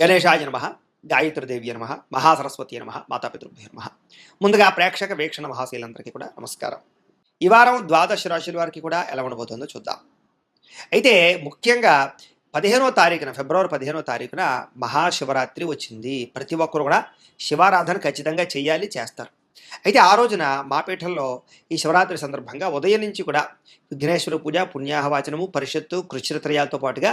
గణేశాయ నమః, గాయత్రీదేవి నమః, మహాసరస్వతి నమః, మాతాపితృభ్యో నమః. ముందుగా ప్రేక్షక వీక్షణ మహాశీలందరికీ కూడా నమస్కారం. ఈ వారం ద్వాదశ రాశుల వారికి కూడా ఎలా ఉండబోతుందో చూద్దాం. అయితే ముఖ్యంగా 15వ తారీఖున ఫిబ్రవరి 15వ తారీఖున మహాశివరాత్రి వచ్చింది. ప్రతి ఒక్కరు కూడా శివారాధన ఖచ్చితంగా చేయాలి, చేస్తారు. అయితే ఆ రోజున మా పీఠంలో ఈ శివరాత్రి సందర్భంగా ఉదయం నుంచి కూడా విఘ్నేశ్వర పూజ, పుణ్యాహవాచనము, పరిషత్తు, కృష్ణత్రయాలతో పాటుగా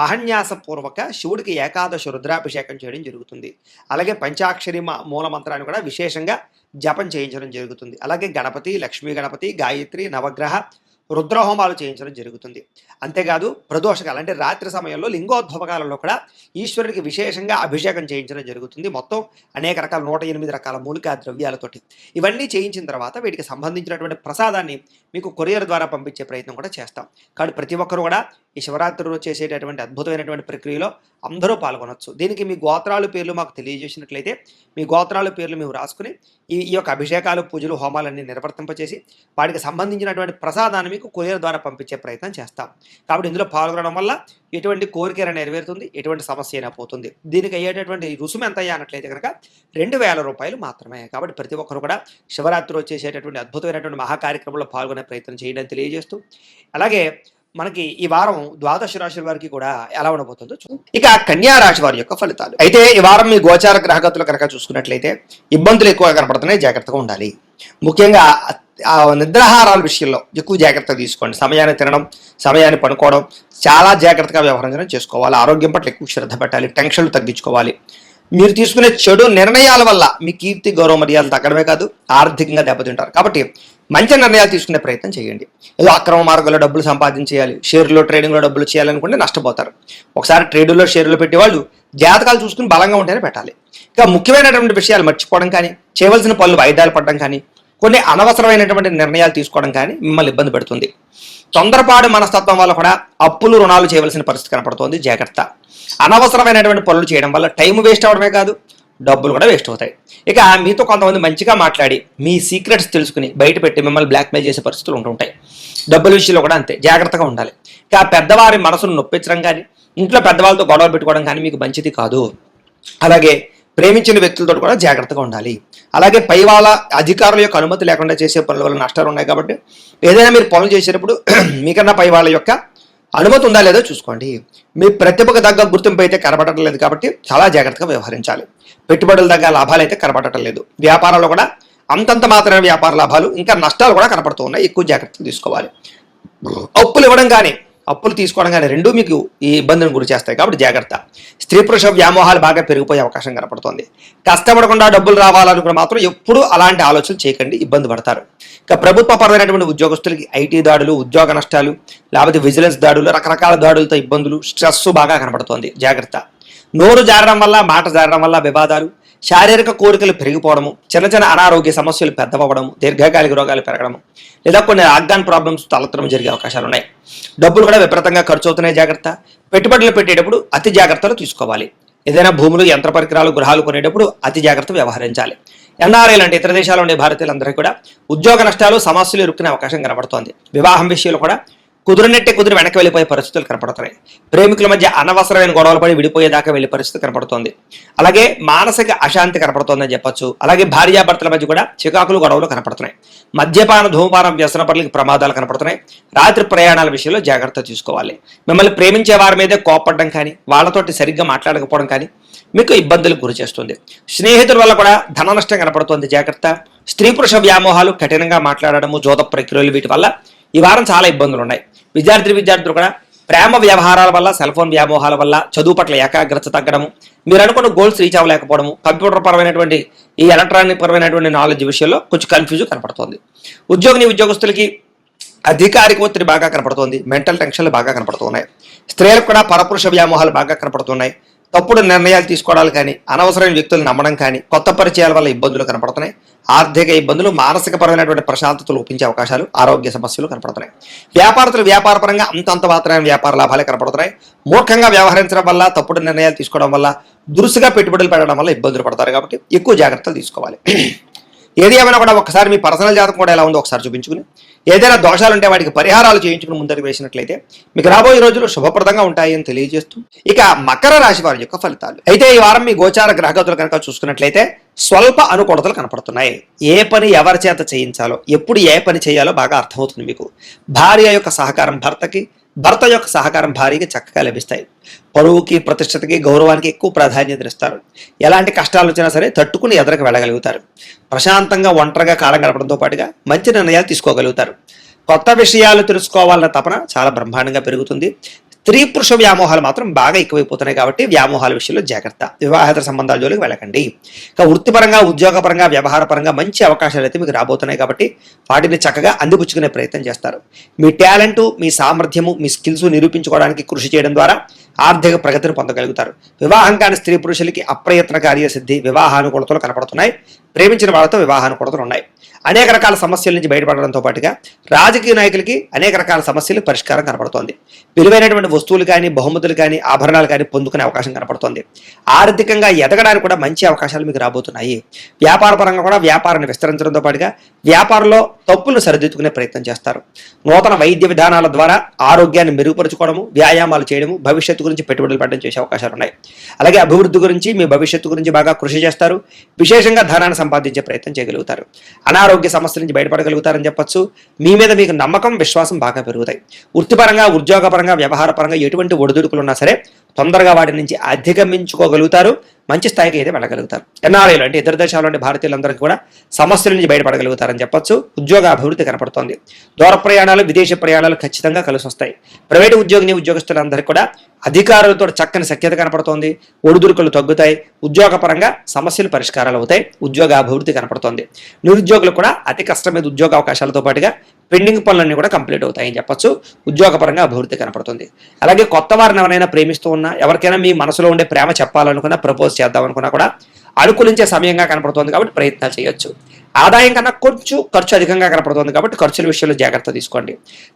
మహన్యాసపూర్వక శివుడికి ఏకాదశి రుద్రాభిషేకం చేయడం జరుగుతుంది. అలాగే పంచాక్షరి మూల మంత్రాన్ని కూడా విశేషంగా జపం చేయించడం జరుగుతుంది. అలాగే గణపతి, లక్ష్మీ గణపతి, గాయత్రి, నవగ్రహ రుద్రహోమాలు చేయించడం జరుగుతుంది. అంతేకాదు ప్రదోషకాలు అంటే రాత్రి సమయంలో లింగోద్భవకాలంలో కూడా ఈశ్వరుడికి విశేషంగా అభిషేకం చేయించడం జరుగుతుంది. మొత్తం అనేక రకాల 108 రకాల మూలికా ద్రవ్యాలతోటి ఇవన్నీ చేయించిన తర్వాత వీటికి సంబంధించినటువంటి ప్రసాదాన్ని మీకు కొరియర్ ద్వారా పంపించే ప్రయత్నం కూడా చేస్తాం. కాబట్టి ప్రతి ఒక్కరు కూడా ఈ శివరాత్రి రోజు చేసేటటువంటి అద్భుతమైనటువంటి ప్రక్రియలో అందరూ పాల్గొనవచ్చు. దీనికి మీ గోత్రాల పేర్లు మాకు తెలియజేసినట్లయితే మీ గోత్రాల పేర్లు మేము రాసుకుని ఈ యొక్క అభిషేకాలు, పూజలు, హోమాలన్నీ నిర్వర్తింపచేసి వాటికి సంబంధించినటువంటి ప్రసాదాన్ని మీకు కొరియర్ ద్వారా పంపించే ప్రయత్నం చేస్తాం. కాబట్టి ఇందులో పాల్గొనడం వల్ల ఎటువంటి కోరిక నెరవేరుతుంది, ఎటువంటి సమస్య అయినా పోతుంది. దీనికి అయ్యేటటువంటి రుసుము ఎంత అయ్యా అన్నట్లయితే కనుక 2000 రూపాయలు మాత్రమే. కాబట్టి ప్రతి ఒక్కరు కూడా శివరాత్రి రోజు చేసేటటువంటి అద్భుతమైనటువంటి మహాకార్యక్రమంలో పాల్గొనే ప్రయత్నం చేయడం తెలియజేస్తూ, అలాగే మనకి ఈ వారం ద్వాదశ రాశుల వారికి కూడా ఎలా ఉండబోతుందో ఇక కన్యా రాశి వారి యొక్క ఫలితాలు. అయితే ఈ వారం మీ గోచార గ్రహగతులు కనుక చూసుకున్నట్లయితే ఇబ్బందులు ఎక్కువగా కనపడుతున్నాయి, జాగ్రత్తగా ఉండాలి. ముఖ్యంగా నిద్రాహారాల విషయంలో ఎక్కువ జాగ్రత్త తీసుకోండి. సమయాన్ని తినడం, సమయాన్ని పడుకోవడం చాలా జాగ్రత్తగా వ్యవహరించడం చేసుకోవాలి. ఆరోగ్యం పట్ల ఎక్కువ శ్రద్ధ పెట్టాలి, టెన్షన్లు తగ్గించుకోవాలి. మీరు తీసుకునే చెడు నిర్ణయాల వల్ల మీ కీర్తి, గౌరవ మర్యాదలు తగ్గడమే కాదు ఆర్థికంగా దెబ్బతింటారు. కాబట్టి మంచి నిర్ణయాలు తీసుకునే ప్రయత్నం చేయండి. ఏదో అక్రమ మార్గంలో డబ్బులు సంపాదించేయాలి, షేర్లో ట్రేడింగ్లో డబ్బులు చేయాలనుకుంటే నష్టపోతారు. ఒకసారి ట్రేడుల్లో షేర్లు పెట్టేవాళ్ళు జాతకాలు చూసుకుని బలంగా ఉంటేనే పెట్టాలి. ఇంకా ముఖ్యమైనటువంటి విషయాలు మర్చిపోవడం కానీ, చేయవలసిన పనులు వాయిదాలు పడడం కానీ, కొన్ని అనవసరమైనటువంటి నిర్ణయాలు తీసుకోవడం కానీ మిమ్మల్ని ఇబ్బంది పెడుతుంది. తొందరపాటు మనస్తత్వం వల్ల కూడా అప్పులు, రుణాలు చేయవలసిన పరిస్థితి కనపడుతోంది, జాగ్రత్త. అనవసరమైనటువంటి పనులు చేయడం వల్ల టైం వేస్ట్ అవడమే కాదు, డబ్బులు కూడా వేస్ట్ అవుతాయి. ఇక మీతో కొంతమంది మంచిగా మాట్లాడి మీ సీక్రెట్స్ తెలుసుకుని బయట పెట్టి మిమ్మల్ని బ్లాక్మెయిల్ చేసే పరిస్థితులు ఉంటుంటాయి. డబ్బుల విషయంలో కూడా అంతే, జాగ్రత్తగా ఉండాలి. ఇక పెద్దవారి మనసును నొప్పించడం కానీ, ఇంట్లో పెద్దవాళ్ళతో గొడవలు పెట్టుకోవడం కానీ మీకు మంచిది కాదు. అలాగే ప్రేమించిన వ్యక్తులతో కూడా జాగ్రత్తగా ఉండాలి. అలాగే పై వాళ్ళ అధికారుల యొక్క అనుమతి లేకుండా చేసే పనుల వల్ల నష్టాలు ఉన్నాయి. కాబట్టి ఏదైనా మీరు పనులు చేసేటప్పుడు మీకన్నా పై వాళ్ళ యొక్క అనుమతి ఉందా లేదో చూసుకోండి. మీ ప్రతిభకు తగ్గ గుర్తింపు అయితే కనబడటం లేదు, కాబట్టి చాలా జాగ్రత్తగా వ్యవహరించాలి. పెట్టుబడుల తగ్గ లాభాలు అయితే కనబడటం లేదు. వ్యాపారాల్లో కూడా అంతంత మాత్రమే వ్యాపార లాభాలు, ఇంకా నష్టాలు కూడా కనపడుతూ ఉన్నాయి. ఎక్కువ జాగ్రత్తలు తీసుకోవాలి. అప్పులు ఇవ్వడం కానీ, అప్పులు తీసుకోవడం కానీ రెండూ మీకు ఈ ఇబ్బందిని గురి చేస్తాయి. కాబట్టి జాగ్రత్త. స్త్రీ పురుష వ్యామోహాలు బాగా పెరిగిపోయే అవకాశం కనపడుతోంది. కష్టపడకుండా డబ్బులు రావాలనుకుని మాత్రం ఎప్పుడూ అలాంటి ఆలోచనలు చేయకండి, ఇబ్బంది పడతారు. ఇక ప్రభుత్వ పరమైనటువంటి ఉద్యోగస్తులకి ఐటీ దాడులు, ఉద్యోగ నష్టాలు, లేకపోతే విజిలెన్స్ దాడులు, రకరకాల దాడులతో ఇబ్బందులు, స్ట్రెస్ బాగా కనపడుతోంది, జాగ్రత్త. నోరు జారడం వల్ల, మాట జారడం వల్ల వివాదాలు, శారీరక కోరికలు పెరిగిపోవడము, చిన్న చిన్న అనారోగ్య సమస్యలు పెద్దవడము, దీర్ఘకాలిక రోగాలు పెరగడము, లేదా కొన్ని ఆర్గాన్ ప్రాబ్లమ్స్ తలెత్తడం జరిగే అవకాశాలు ఉన్నాయి. డబ్బులు కూడా విపరీతంగా ఖర్చు అవుతున్నాయి, జాగ్రత్త. పెట్టుబడులు పెట్టేటప్పుడు అతి జాగ్రత్తలు తీసుకోవాలి. ఏదైనా భూములు, యంత్ర పరికరాలు, గృహాలు కొనేటప్పుడు అతి జాగ్రత్త వ్యవహరించాలి. ఎన్ఆర్ఐలు అంటే ఇతర దేశాల్లో ఉండే భారతీయులందరికీ కూడా ఉద్యోగ నష్టాలు, సమస్యలు ఇరుక్కునే అవకాశం కనబడుతోంది. వివాహం విషయంలో కూడా కుదిరినట్టే కుదిరి వెనక్కి వెళ్ళిపోయే పరిస్థితులు కనపడుతున్నాయి. ప్రేమికుల మధ్య అనవసరమైన గొడవలు పడి విడిపోయేదాకా వెళ్ళే పరిస్థితి కనపడుతోంది. అలాగే మానసిక అశాంతి కనపడుతోందని చెప్పొచ్చు. అలాగే భార్యాభర్తల మధ్య కూడా చికాకులు, గొడవలు కనపడుతున్నాయి. మద్యపాన, ధూమపానం, వ్యసన పనులకి ప్రమాదాలు కనపడుతున్నాయి. రాత్రి ప్రయాణాల విషయంలో జాగ్రత్త తీసుకోవాలి. మిమ్మల్ని ప్రేమించే వారి మీదే కోపపడడం కానీ, వాళ్ళతోటి సరిగ్గా మాట్లాడకపోవడం కానీ మీకు ఇబ్బందులకు గురి చేస్తుంది. స్నేహితుల వల్ల కూడా ధన నష్టం కనపడుతోంది, జాగ్రత్త. స్త్రీ పురుష వ్యామోహాలు, కఠినంగా మాట్లాడడము, జోద ప్రక్రియలు, వీటి వల్ల ఈ వారం చాలా ఇబ్బందులు ఉన్నాయి. విద్యార్థులు కూడా ప్రేమ వ్యవహారాల వల్ల, సెల్ ఫోన్ వ్యామోహాల వల్ల చదువు పట్ల ఏకాగ్రత తగ్గడము, మీరు అనుకున్న గోల్స్ రీచ్ అవ్వలేకపోవడము, కంప్యూటర్ పరమైనటువంటి ఈ ఎలక్ట్రానిక్ పరమైనటువంటి నాలెడ్జ్ విషయంలో కొంచెం కన్ఫ్యూజ్ కనపడుతోంది. ఉద్యోగస్తులకి అధికారిక ఒత్తిడి బాగా కనపడుతోంది, మెంటల్ టెన్షన్లు బాగా కనపడుతున్నాయి. స్త్రీలకు కూడా పరపురుష వ్యామోహాలు బాగా కనపడుతున్నాయి. తప్పుడు నిర్ణయాలు తీసుకోవడాలు కానీ, అనవసరమైన వ్యక్తులు నమ్మడం కానీ, కొత్త పరిచయాల వల్ల ఇబ్బందులు కనపడుతున్నాయి. ఆర్థిక ఇబ్బందులు, మానసిక పరమైనటువంటి ప్రశాంతతలు ఒప్పించే అవకాశాలు, ఆరోగ్య సమస్యలు కనపడుతున్నాయి. వ్యాపారస్తులు వ్యాపారపరంగా అంతంత మాత్రమే వ్యాపార లాభాలే కనపడుతున్నాయి. మూర్ఖంగా వ్యవహరించడం వల్ల, తప్పుడు నిర్ణయాలు తీసుకోవడం వల్ల, దురుసుగా పెట్టుబడులు పెట్టడం వల్ల ఇబ్బందులు పడతారు. కాబట్టి ఎక్కువ జాగ్రత్తలు తీసుకోవాలి. ఏది ఏమైనా కూడా ఒకసారి మీ పర్సనల్ జాతకం కూడా ఎలా ఉందో ఒకసారి చూపించుకుని ఏదైనా దోషాలు ఉంటే వాటికి పరిహారాలు చేయించుకుని ముందరికి వేసినట్లయితే మీకు రాబోయే రోజులు శుభప్రదంగా ఉంటాయి అని తెలియజేస్తూ ఇక మకర రాశి వారి యొక్క ఫలితాలు. అయితే ఈ వారం మీ గోచార గ్రహగతులు కనుక చూసుకున్నట్లయితే స్వల్ప అనుకూలతలు కనపడుతున్నాయి. ఏ పని ఎవరి చేత చేయించాలో, ఎప్పుడు ఏ పని చేయాలో బాగా అర్థమవుతుంది మీకు. భార్య యొక్క సహకారం భర్తకి, భర్త యొక్క సహకారం భార్యకి చక్కగా లభిస్తాయి. పరువుకి, ప్రతిష్టతకి, గౌరవానికి ఎక్కువ ప్రాధాన్యత ఇస్తారు. ఎలాంటి కష్టాలు వచ్చినా సరే తట్టుకుని ఎదురుకు వెళ్ళగలుగుతారు. ప్రశాంతంగా ఒంటరిగా కాలం గడపడంతో పాటుగా మంచి నిర్ణయాలు తీసుకోగలుగుతారు. కొత్త విషయాలు తెలుసుకోవాలన్న తపన చాలా బ్రహ్మాండంగా పెరుగుతుంది. స్త్రీ పురుష వ్యామోహాలు మాత్రం బాగా ఎక్కువైపోతున్నాయి కాబట్టి వ్యామోహాల విషయంలో జాగ్రత్త. వివాహేతర సంబంధాల జోలికి వెళ్ళకండి. ఇక వృత్తిపరంగా, ఉద్యోగపరంగా, వ్యవహారపరంగా మంచి అవకాశాలు అయితే మీకు రాబోతున్నాయి కాబట్టి వాటిని చక్కగా అందిపుచ్చుకునే ప్రయత్నం చేస్తారు. మీ టాలెంటు, మీ సామర్థ్యము, మీ స్కిల్స్ నిరూపించుకోవడానికి కృషి చేయడం ద్వారా ఆర్థిక ప్రగతిని పొందగలుగుతారు. వివాహం కాని స్త్రీ పురుషులకి అప్రయత్న కార్యసిద్ధి, వివాహానుకూలతలు కనపడుతున్నాయి. ప్రేమించిన వాళ్ళతో వివాహానుకూలతలు ఉన్నాయి. అనేక రకాల సమస్యల నుంచి బయటపడడంతో పాటుగా రాజకీయ నాయకులకి అనేక రకాల సమస్యలు పరిష్కారం కనపడుతోంది. విలువైనటువంటి వస్తువులు కానీ, బహుమతులు కానీ, ఆభరణాలు కానీ పొందుకునే అవకాశం కనపడుతోంది. ఆర్థికంగా ఎదగడానికి కూడా మంచి అవకాశాలు మీకు రాబోతున్నాయి. వ్యాపార పరంగా కూడా వ్యాపారాన్ని విస్తరించడంతో పాటుగా వ్యాపారంలో తప్పులను సరిదిద్దుకునే ప్రయత్నం చేస్తారు. నూతన వైద్య విధానాల ద్వారా ఆరోగ్యాన్ని మెరుగుపరుచుకోవడము, వ్యాయామాలు చేయడము, భవిష్యత్తు గురించి పెట్టుబడులు పెట్టడం చేసే అవకాశాలు ఉన్నాయి. అలాగే అభివృద్ధి గురించి, మీ భవిష్యత్తు గురించి బాగా కృషి చేస్తారు. విశేషంగా ధనాన్ని సంపాదించే ప్రయత్నం చేయగలుగుతారు. అనారోగ్య సమస్యల నుంచి బయటపడగలుగుతారని చెప్పొచ్చు. మీ మీద మీకు నమ్మకం, విశ్వాసం బాగా పెరుగుతాయి. వృత్తిపరంగా, ఉద్యోగపరంగా, వ్యవహార పరంగా ఎటువంటి ఒడిదుడుకులు ఉన్నా సరే తొందరగా వాటి నుంచి అధిగమించుకోగలుగుతారు. మంచి స్థాయికి అయితే వెళ్ళగలుగుతారు. ఎన్ఆర్ఐలు అంటే ఇతర దేశాల్లోని భారతీయులందరికీ కూడా సమస్యల నుంచి బయటపడగలుగుతారని చెప్పొచ్చు. ఉద్యోగ అభివృద్ధి కనపడుతోంది. దూర ప్రయాణాలు, విదేశీ ప్రయాణాలు ఖచ్చితంగా కలిసి వస్తాయి. ప్రైవేటు ఉద్యోగస్తులందరికీ కూడా అధికారులతో చక్కని సఖ్యత కనపడుతోంది. ఒడిదుడుకులు తగ్గుతాయి. ఉద్యోగపరంగా సమస్యలు పరిష్కారాలు అవుతాయి. ఉద్యోగ అభివృద్ధి కనపడుతోంది. నిరుద్యోగులు కూడా అతి కష్టం మీద ఉద్యోగ అవకాశాలతో పాటుగా పెండింగ్ పనులన్నీ కూడా కంప్లీట్ అవుతాయని చెప్పొచ్చు. ఉద్యోగపరంగా అభివృద్ధి కనపడుతుంది. అలాగే కొత్త వారిని ఎవరైనా ప్రేమిస్తూ ఉన్నా, ఎవరికైనా మీ మనసులో ఉండే ప్రేమ చెప్పాలనుకున్నా, ప్రపోజ్ చేద్దాం అనుకున్నా కూడా అనుకూలించే సమయంగా కనపడుతుంది కాబట్టి ప్రయత్నాలు చేయొచ్చు. ఆదాయం కన్నా కొంచెం ఖర్చు అధికంగా కనపడుతుంది కాబట్టి ఖర్చుల విషయంలో జాగ్రత్త తీసుకోండి.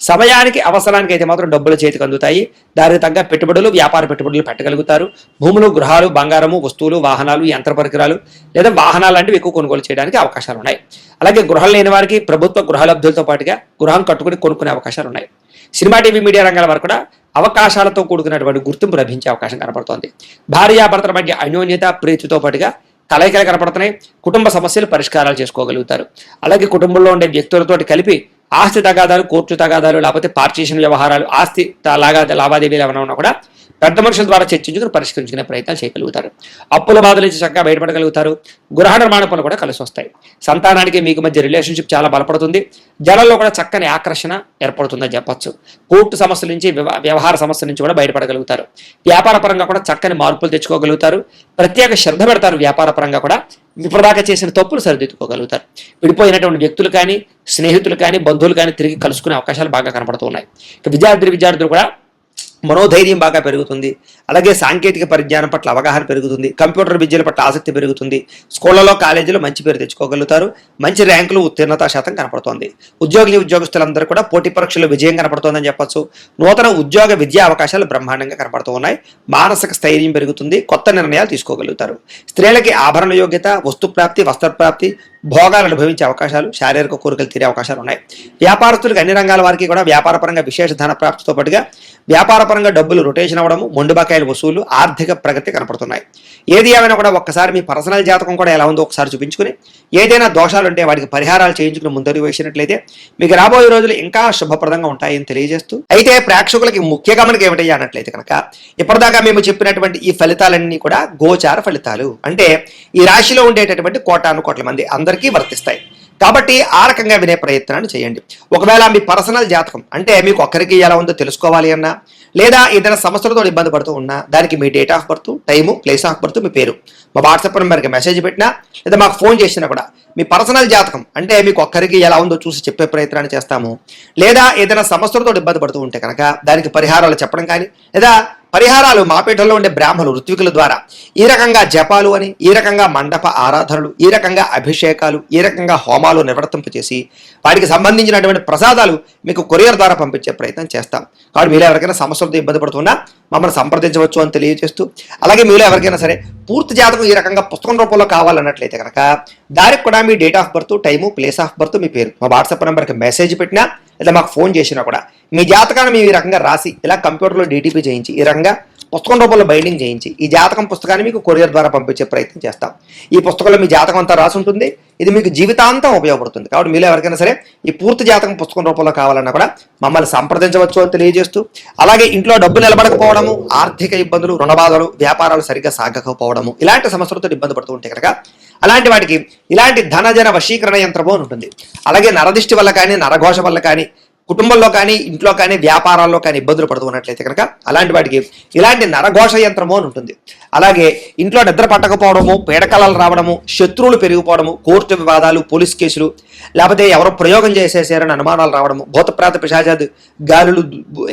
సమయానికి, అవసరానికి అయితే మాత్రం డబ్బులు చేతికి అందుతాయి. దానికి తగ్గ పెట్టుబడులు, వ్యాపార పెట్టుబడులు పెట్టగలుగుతారు. భూములు, గృహాలు, బంగారము, వస్తువులు, వాహనాలు, యంత్ర పరికరాలు లేదా వాహనాలు లాంటివి ఎక్కువ కొనుగోలు చేయడానికి అవకాశాలు ఉన్నాయి. అలాగే గృహం లేని వారికి ప్రభుత్వ గృహలబ్ధులతో పాటుగా గృహం కట్టుకుని కొనుక్కునే అవకాశాలు ఉన్నాయి. సినిమా, టీవీ, మీడియా రంగాల వారు కూడా అవకాశాలతో కూడుకున్నటువంటి గుర్తింపు లభించే అవకాశం కనపడుతోంది. భార్యాభర్తల మధ్య అన్యోన్యత, ప్రీతితో పాటుగా కలయికలు కనపడుతున్నాయి. కుటుంబ సమస్యలు పరిష్కారాలు చేసుకోగలుగుతారు. అలాగే కుటుంబంలో ఉండే వ్యక్తులతో కలిపి ఆస్తి తగాదాలు, కోర్టు తగాదాలు, లేకపోతే పార్టీషన్ వ్యవహారాలు, ఆస్తి లావాదేవీలు ఏమైనా ఉన్నా కూడా పెద్ద మనుషుల ద్వారా చర్చించుకుని పరిష్కరించుకునే ప్రయత్నాలు చేయగలుగుతారు. అప్పుల బాధల నుంచి చక్కగా బయటపడగలుగుతారు. గృహ నిర్మాణ పనులు కూడా కలిసి వస్తాయి. సంతానానికి మీకు మధ్య రిలేషన్షిప్ చాలా బలపడుతుంది. జనంలో కూడా చక్కని ఆకర్షణ ఏర్పడుతుందని చెప్పొచ్చు. కోర్టు సమస్యల నుంచి, వ్యవహార సమస్యల నుంచి కూడా బయటపడగలుగుతారు. వ్యాపార పరంగా కూడా చక్కని మార్పులు తెచ్చుకోగలుగుతారు. ప్రత్యేక శ్రద్ధ పెడతారు. వ్యాపార పరంగా కూడా ఇప్పటిదాకా చేసిన తప్పులు సరిదిద్దుకోగలుగుతారు. విడిపోయినటువంటి వ్యక్తులు కానీ, స్నేహితులు కానీ, బంధువులు కానీ తిరిగి కలుసుకునే అవకాశాలు బాగా కనపడుతూ ఉన్నాయి. విద్యార్థులు కూడా మనోధైర్యం బాగా పెరుగుతుంది. అలాగే సాంకేతిక పరిజ్ఞానం పట్ల అవగాహన పెరుగుతుంది. కంప్యూటర్ విద్యల పట్ల ఆసక్తి పెరుగుతుంది. స్కూళ్లలో, కాలేజీలో మంచి పేరు తెచ్చుకోగలుగుతారు. మంచి ర్యాంకులు, ఉత్తీర్ణతా శాతం కనపడుతోంది. ఉద్యోగస్తులందరూ కూడా పోటీ పరీక్షల్లో విజయం కనపడుతోందని చెప్పొచ్చు. నూతన ఉద్యోగ విద్యా అవకాశాలు బ్రహ్మాండంగా కనపడుతూ ఉన్నాయి. మానసిక స్థైర్యం పెరుగుతుంది. కొత్త నిర్ణయాలు తీసుకోగలుగుతారు. స్త్రీలకి ఆభరణ యోగ్యత, వస్తుప్రాప్తి, వస్త్రప్రాప్తి, భోగాలు అనుభవించే అవకాశాలు, శారీరక కోరికలు తీరే అవకాశాలు ఉన్నాయి. వ్యాపారస్తులకు అన్ని రంగాల వారికి కూడా వ్యాపారపరంగా విశేష ధన ప్రాప్తితో పాటుగా వ్యాపారపరంగా డబ్బులు రొటేషన్ అవ్వడము, మొండి బకాయిల వసూలు, ఆర్థిక ప్రగతి కనపడుతున్నాయి. ఏది ఏమైనా కూడా ఒక్కసారి మీ పర్సనల్ జాతకం కూడా ఎలా ఉందో ఒకసారి చూపించుకుని ఏదైనా దోషాలు ఉంటే వాటికి పరిహారాలు చేయించుకుని ముందడుగు వేసినట్లయితే మీకు రాబోయే రోజులు ఇంకా శుభప్రదంగా ఉంటాయని తెలియజేస్తూ, అయితే ప్రేక్షకులకి ముఖ్య గమనిక ఏమిటయ్యా అన్నట్లయితే కనుక ఇప్పటిదాకా మేము చెప్పినటువంటి ఈ ఫలితాలన్నీ కూడా గోచార ఫలితాలు. అంటే ఈ రాశిలో ఉండేటటువంటి కోటాను కోట్ల మంది అందరికీ వర్తిస్తాయి. కాబట్టి ఆ రకంగా వినే ప్రయత్నాన్ని చేయండి. ఒకవేళ మీ పర్సనల్ జాతకం అంటే మీకు ఒక్కరికి ఎలా ఉందో తెలుసుకోవాలి అన్నా, లేదా ఏదైనా సమస్యలతో ఇబ్బంది పడుతూ ఉన్నా దానికి మీ date of birth, time, place of birth, మీ పేరు మా వాట్సాప్ నెంబర్కి మెసేజ్ పెట్టినా లేదా మాకు ఫోన్ చేసినా కూడా మీ పర్సనల్ జాతకం అంటే మీకు ఒక్కరికి ఎలా ఉందో చూసి చెప్పే ప్రయత్నాన్ని చేస్తాము. లేదా ఏదైనా సమస్యలతో ఇబ్బంది పడుతూ ఉంటే కనుక దానికి పరిహారాలు చెప్పడం కానీ, లేదా పరిహారాలు మాపేటలో ఉండే బ్రాహ్మణులు, ఋత్వికుల ద్వారా ఈ రకంగా జపాలు అని, ఈ రకంగా మండప ఆరాధనలు, ఈ రకంగా అభిషేకాలు, ఈ రకంగా హోమాలు నిర్వర్తింపచేసి వాటికి సంబంధించినటువంటి ప్రసాదాలు మీకు కొరియర్ ద్వారా పంపించే ప్రయత్నం చేస్తాం. కాబట్టి మీరు ఎవరికైనా సమస్యలతో ఇబ్బంది పడుతున్నా మమ్మల్ని సంప్రదించవచ్చు అని తెలియజేస్తూ, అలాగే మీరు ఎవరికైనా సరే పూర్తి జాతకం ఈ రకంగా పుస్తకం రూపంలో కావాలన్నట్లయితే కనుక దానికి కూడా మీ date of birth, time, place of birth, మీ పేరు మా వాట్సాప్ నెంబర్కి మెసేజ్ పెట్టినా లేదా మాకు ఫోన్ చేసినా కూడా మీ జాతకాన్ని మేము ఈ రకంగా రాసి ఇలా కంప్యూటర్లో డీటీపీ చేయించి ఈ రకంగా పుస్తకం రూపంలో బైండింగ్ చేయించి ఈ జాతకం పుస్తకాన్ని మీకు కొరియర్ ద్వారా పంపించే ప్రయత్నం చేస్తాం. ఈ పుస్తకంలో మీ జాతకం అంతా రాసి ఉంటుంది. ఇది మీకు జీవితాంతం ఉపయోగపడుతుంది. కాబట్టి మీలో ఎవరికైనా సరే ఈ పూర్తి జాతకం పుస్తకం రూపంలో కావాలన్నా కూడా మమ్మల్ని సంప్రదించవచ్చు అని తెలియజేస్తూ, అలాగే ఇంట్లో డబ్బు నిలబడకపోవడము, ఆర్థిక ఇబ్బందులు, రుణబాధలు, వ్యాపారాలు సరిగ్గా సాగకపోవడము, ఇలాంటి సమస్యలతో ఇబ్బంది పడుతూ ఉంటే కనుక అలాంటి వాటికి ఇలాంటి ధనజన వశీకరణ యంత్రము అని ఉంటుంది. అలాగే నరదిష్టి వల్ల కానీ, నరఘోష వల్ల కానీ, కుటుంబంలో కానీ, ఇంట్లో కానీ, వ్యాపారాల్లో కానీ ఇబ్బందులు పడుతూ ఉన్నట్లయితే కనుక అలాంటి వాటికి ఇలాంటి నరఘోష యంత్రము అని ఉంటుంది. అలాగే ఇంట్లో నిద్ర పట్టకపోవడము, పీడకలలు రావడము, శత్రువులు పెరిగిపోవడము, కోర్టు వివాదాలు, పోలీస్ కేసులు, లేకపోతే ఎవరో ప్రయోగం చేసేసారని అనుమానాలు రావడము, భూతప్రాత పిశాచాది గాలులు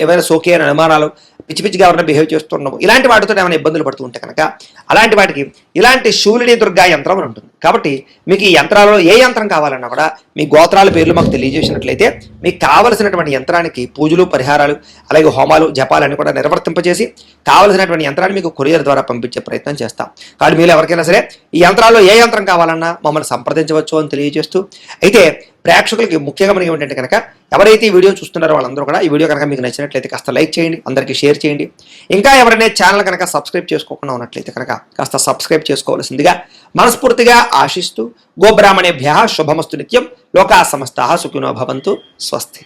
ఏమైనా సోకే అని అనుమానాలు, పిచ్చి పిచ్చిగా ఎవరైనా బిహేవ్ చేస్తున్నాము, ఇలాంటి వాటితో ఏమైనా ఇబ్బందులు పడుతూ ఉంటే కనుక అలాంటి వాటికి ఇలాంటి శూలిని దుర్గా యంత్రం అని ఉంటుంది. కాబట్టి మీకు ఈ యంత్రాలలో ఏ యంత్రం కావాలన్నా కూడా మీ గోత్రాల పేర్లు మాకు తెలియజేసినట్లయితే మీకు కావలసినటువంటి యంత్రానికి పూజలు, పరిహారాలు, అలాగే హోమాలు, జపాలన్నీ కూడా నిర్వర్తింపజేసి కావలసినటువంటి యంత్రాన్ని మీకు కొరియర్ ద్వారా పంపించే ప్రయత్నం చేస్తాం. కాబట్టి మీరు ఎవరికైనా సరే ఈ యంత్రాల్లో ఏ యంత్రం కావాలన్నా మమ్మల్ని సంప్రదించవచ్చు అని తెలియజేస్తూ, అయితే ప్రేక్షకులకి ముఖ్యంగా మనకి ఏమిటంటే కనుక ఎవరైతే ఈ వీడియో చూస్తున్నారో వాళ్ళందరూ కూడా ఈ వీడియో కనుక మీకు నచ్చినట్లయితే కాస్త లైక్ చేయండి, అందరికీ షేర్ చేయండి. ఇంకా ఎవరైనా ఛానల్ కనుక సబ్స్క్రైబ్ చేసుకోకుండా ఉన్నట్లయితే కనుక కాస్త సబ్స్క్రైబ్ చేసుకోవాల్సిందిగా మనస్ఫూర్తిగా ఆశిస్తూ, గోబ్రాహ్మణేభ్యః శుభమస్తు నిత్యం, లోకా సమస్తాః సుఖినో భవంతు, స్వస్తి.